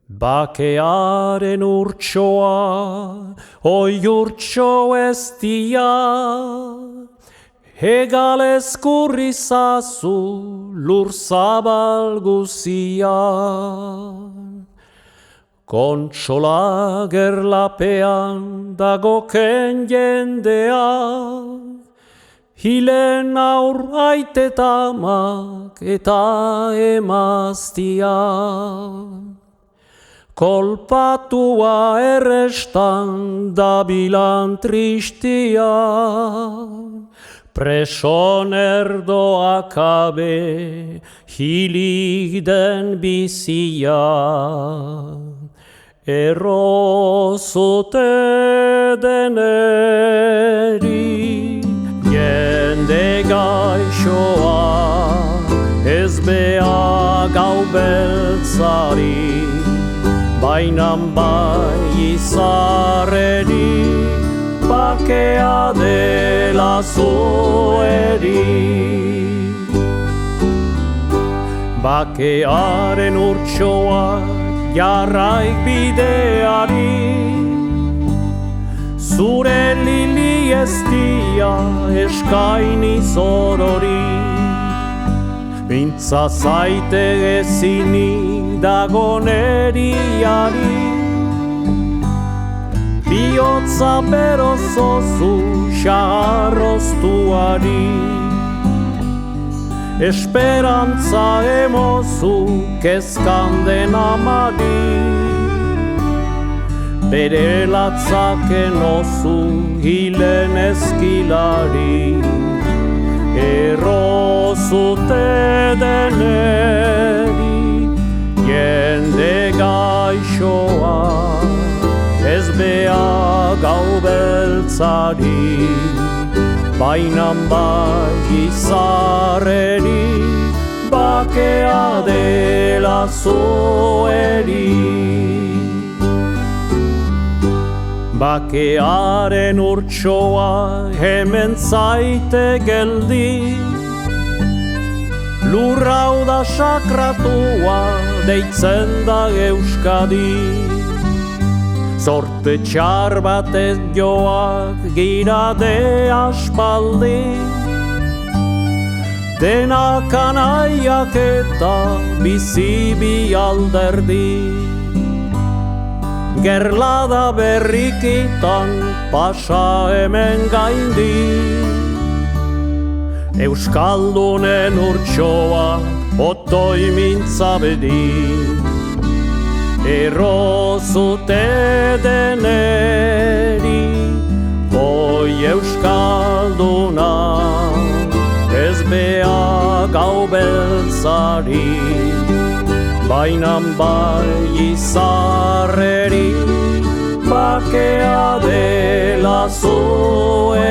Bakearen urtsoa, oi urtso eztia, hegal eskurri zazu lur zabal guzia. Kontsola gerlapean dagoken jendea, hilen aur aitetamak eta emaztia. Kolpatua errestan dabilan tristia, presonerdoak abe hilik den bizia. Errozute deneri jende gaixoa, ez bea gau beltzari, bainan bai izarreri, bakea dela zueri. Bakearen urtsoa jarraik bideari, zure lili eztia eskaini zorori. Mintza zaite ezini dagoneriari, bihotza berozozu xarroztuari. Esperantza emozu kezkan den amari, bere latzaken ozu hilen ezkilari. Errozute deneri jende gaixoa, ez bea gau beltzari, bainan bai izarreri, bakea dela zueri. Bakearen urtsoa hemen zaite geldi, lurrau da sakratua deitzen da Euskadi. Zorte txar batez joak girade aspaldi, denak anaiak eta bizi bi alderdi. Gerlada berrikitan pasa hemen gaindi, Euskaldunen urtsoa otoi mintza bedi. Errozute deneri, oi Euskalduna, ez bea gau beltzari, bainan bai izarreri, bakea dela zueri.